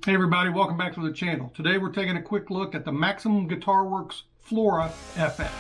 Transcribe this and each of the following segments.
Hey everybody, welcome back to the channel. Today we're taking a quick look at the Maximum Guitar Works Flora FX.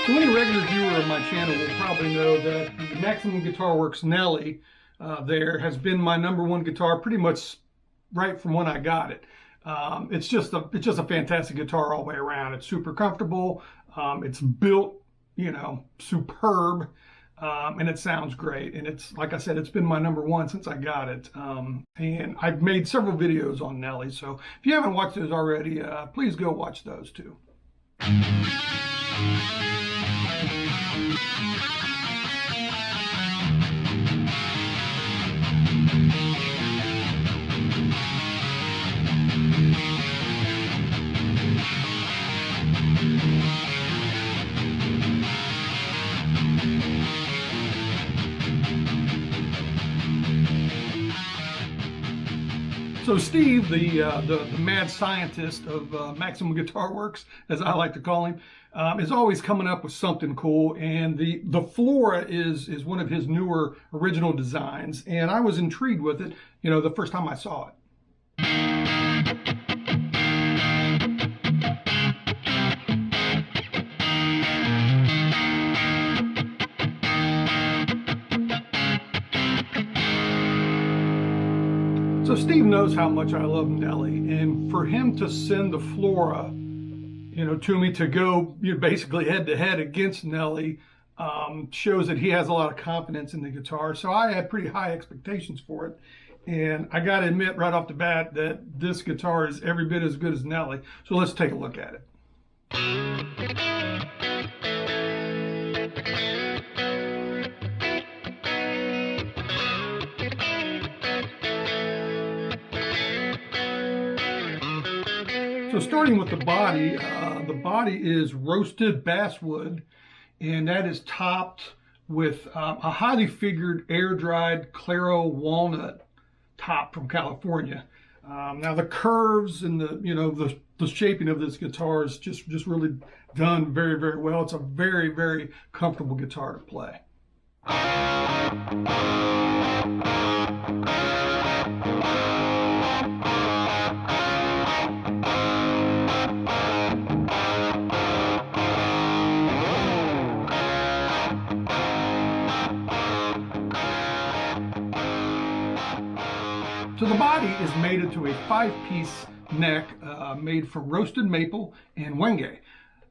So any regular viewer of my channel will probably know that the Maximum Guitar Works Nellie there has been my #1 guitar pretty much right from when I got it. It's just a fantastic guitar all the way around. It's super comfortable. It's built, superb, and it sounds great. And it's, like I said, it's been my #1 since I got it. And I've made several videos on Nellie. So if you haven't watched those already, please go watch those too. So Steve, the mad scientist of Maximum Guitar Works, as I like to call him, is always coming up with something cool. And the Flora is one of his newer original designs, and I was intrigued with it, the first time I saw it. So Steve knows how much I love Nellie, and for him to send the Flora, to me to go basically head to head against Nellie, shows that he has a lot of confidence in the guitar. So I had pretty high expectations for it, and I got to admit right off the bat that this guitar is every bit as good as Nellie. So let's take a look at it. So starting with the body is roasted basswood, and that is topped with a highly figured air-dried Claro walnut top from California. Now the curves and the shaping of this guitar is just really done very, very well. It's a very, very comfortable guitar to play. So the body is made into a 5-piece neck made from roasted maple and wenge.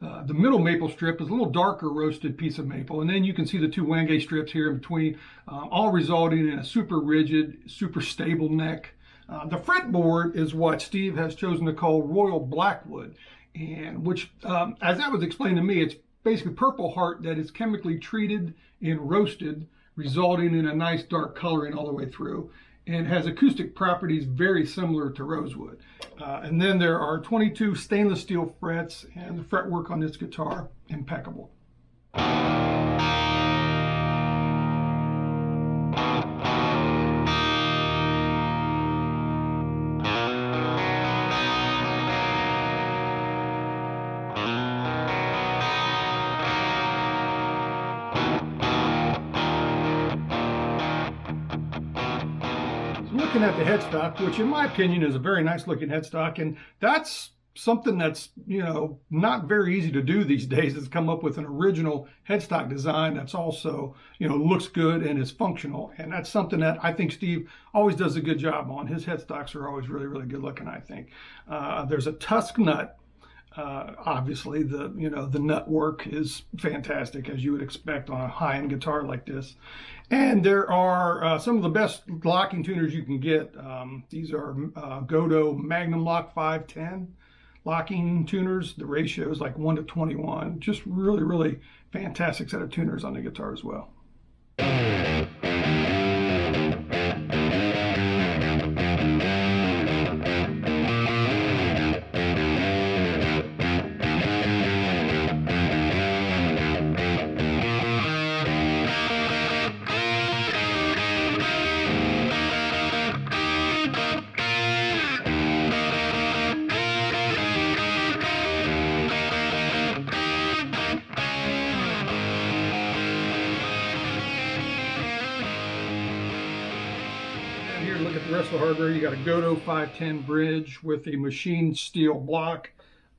The middle maple strip is a little darker roasted piece of maple, and then you can see the 2 wenge strips here in between, all resulting in a super rigid, super stable neck. The fretboard is what Steve has chosen to call Royal Blackwood, and which, as that was explained to me, it's basically Purple Heart that is chemically treated and roasted, resulting in a nice dark coloring all the way through, and has acoustic properties very similar to rosewood. And then there are 22 stainless steel frets, and the fretwork on this guitar, impeccable. Looking at the headstock, which in my opinion is a very nice looking headstock, and that's something that's not very easy to do these days, is come up with an original headstock design that's also looks good and is functional. And that's something that I think Steve always does a good job on. His headstocks are always really, really good looking, I think. There's a tusk nut Obviously, the nut work is fantastic, as you would expect on a high-end guitar like this. And there are some of the best locking tuners you can get. These are Godo Magnum Lock 510 locking tuners. The ratio is like 1:21. Just really, really fantastic set of tuners on the guitar as well. Look at the rest of the hardware. You got a Godo 510 bridge with a machined steel block.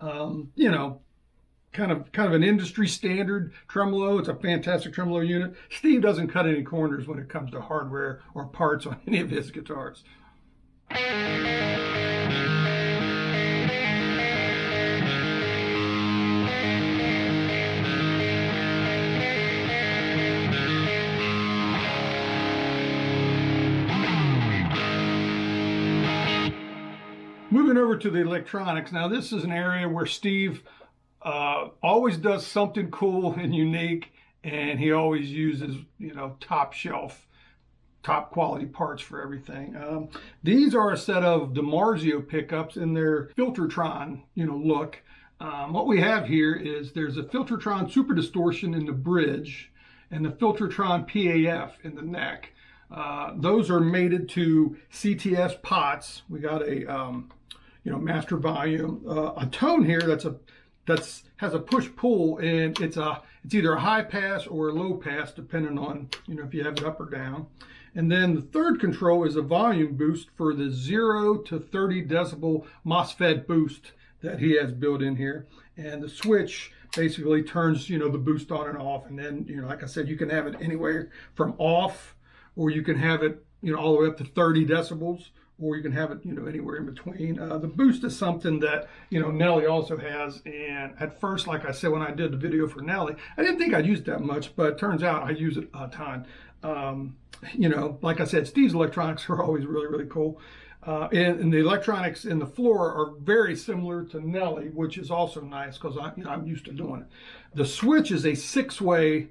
You know, kind of an industry standard tremolo. It's a fantastic tremolo unit. Steve doesn't cut any corners when it comes to hardware or parts on any of his guitars. Moving over to the electronics. Now this is an area where Steve always does something cool and unique, and he always uses, top shelf, top quality parts for everything. These are a set of DiMarzio pickups in their Filtertron, look. What we have here is there's a Filtertron Super Distortion in the bridge and the Filtertron PAF in the neck. Those are mated to CTS pots. We got a master volume, a tone here that's has a push-pull, and it's either a high pass or a low pass depending on if you have it up or down. And then the third control is a volume boost for the 0 to 30 decibel MOSFET boost that he has built in here. And the switch basically turns the boost on and off. And then like I said, you can have it anywhere from off, or you can have it all the way up to 30 decibels, or you can have it anywhere in between. The boost is something that Nellie also has, and at first, like I said when I did the video for Nellie, I didn't think I'd use it that much, but it turns out I use it a ton. Like I said, Steve's electronics are always really, really cool. And the electronics in the Flora are very similar to Nellie, which is also nice because I'm used to doing it. The switch is a 6-way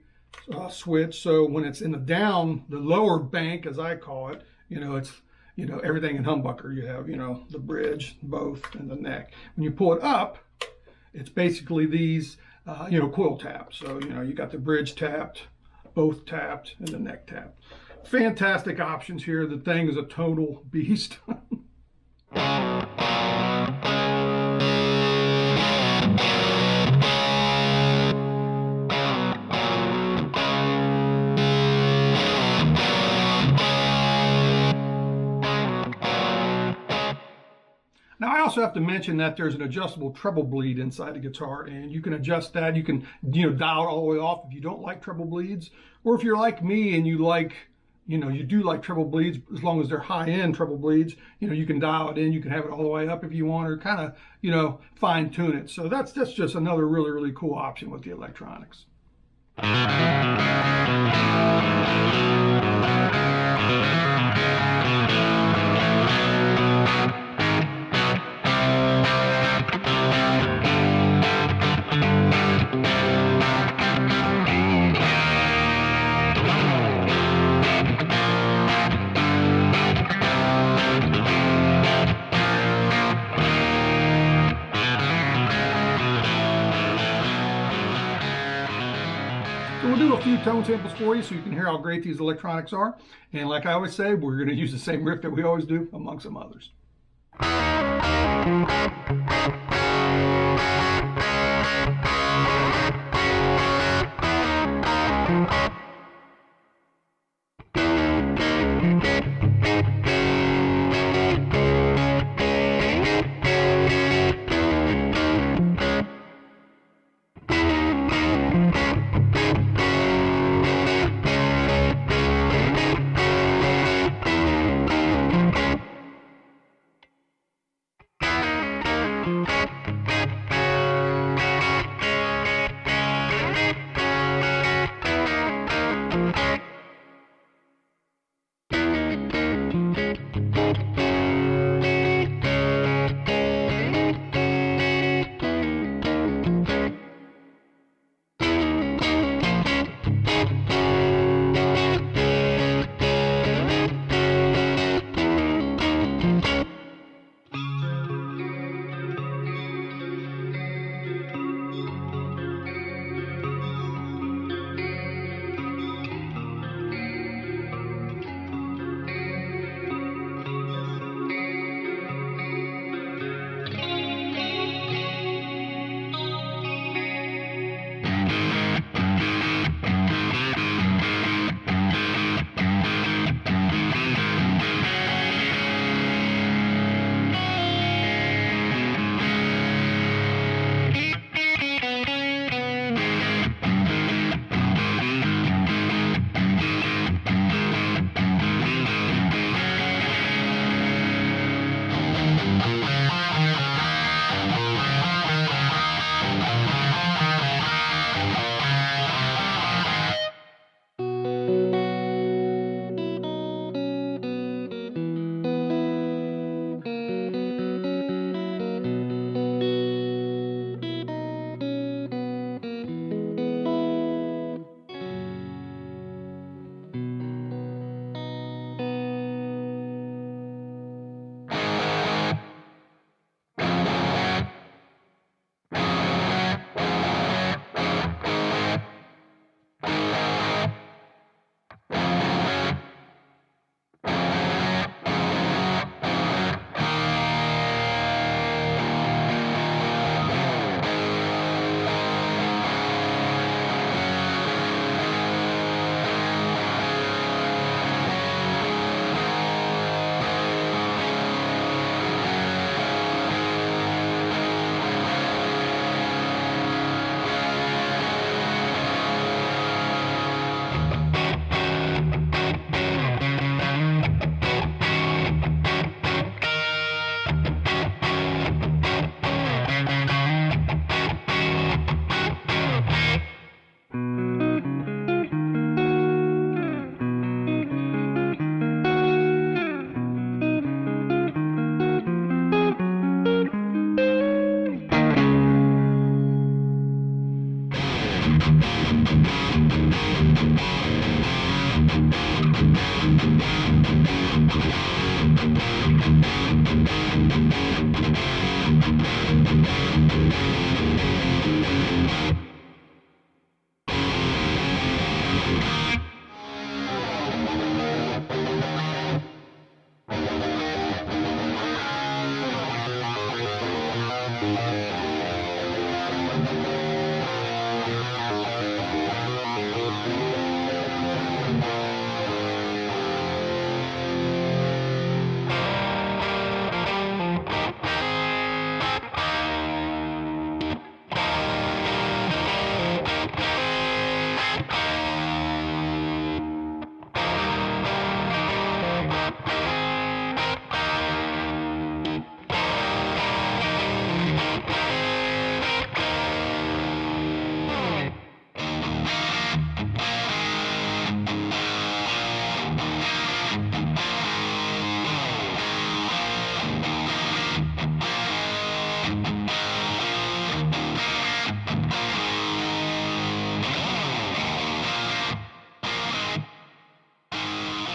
switch, so when it's in the lower bank, as I call it, it's everything in humbucker. You have the bridge, both, and the neck. When you pull it up, it's basically these coil taps. So you got the bridge tapped, both tapped, and the neck tapped. Fantastic options here. The thing is a total beast. Now I also have to mention that there's an adjustable treble bleed inside the guitar, and you can adjust that. You can dial it all the way off if you don't like treble bleeds, or if you're like me and you like you do like treble bleeds, as long as they're high-end treble bleeds, you can dial it in. You can have it all the way up if you want, or kind of fine tune it. So that's just another really, really cool option with the electronics. So we'll do a few tone samples for you so you can hear how great these electronics are. And like I always say, we're going to use the same riff that we always do, among some others.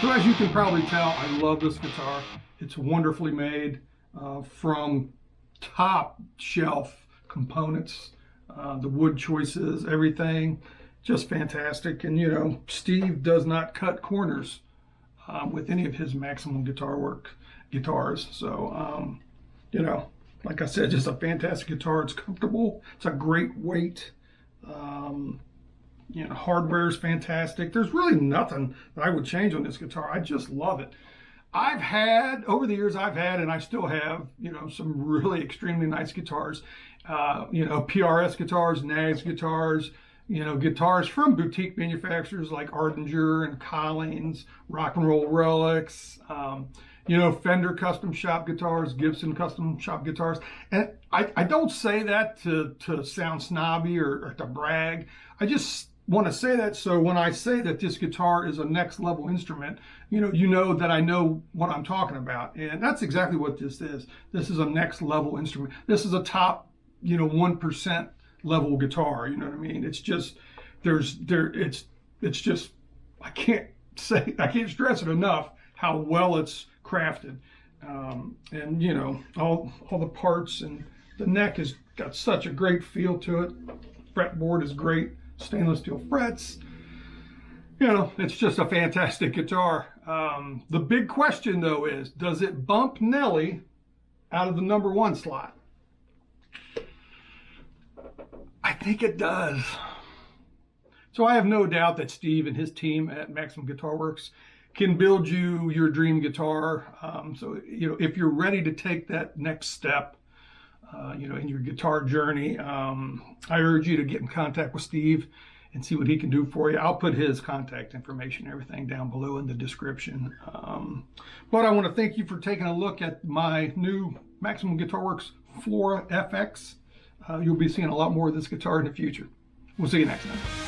So as you can probably tell, I love this guitar. It's wonderfully made from top shelf components, the wood choices, everything, just fantastic. And you know, Steve does not cut corners with any of his Maximum guitars. So, you know, like I said, just a fantastic guitar. It's comfortable. It's a great weight. You know, hardware is fantastic. There's really nothing that I would change on this guitar. I just love it. I've had, over the years, and I still have, you know, some really extremely nice guitars. You know, PRS guitars, Nags guitars, you know, guitars from boutique manufacturers like Ardinger and Collins, Rock and Roll Relics, you know, Fender custom shop guitars, Gibson custom shop guitars. And I don't say that to sound snobby or to brag. I just want to say that so when I say that this guitar is a next level instrument, you know that I know what I'm talking about. And that's exactly what this is. This is a next level instrument. This is a top, you know, 1% level guitar. You know what I mean? It's just, it's just, I can't stress it enough how well it's crafted. And you know, all the parts, and the neck has got such a great feel to it. Fretboard is great. Stainless steel frets. You know, it's just a fantastic guitar. The big question though is, does it bump Nellie out of the #1 slot? I think it does. So I have no doubt that Steve and his team at Maximum Guitar Works can build you your dream guitar. So, you know, if you're ready to take that next step, you know, in your guitar journey, I urge you to get in contact with Steve and see what he can do for you. I'll put his contact information, everything down below in the description. But I want to thank you for taking a look at my new Maximum Guitar Works Flora FX. You'll be seeing a lot more of this guitar in the future. We'll see you next time.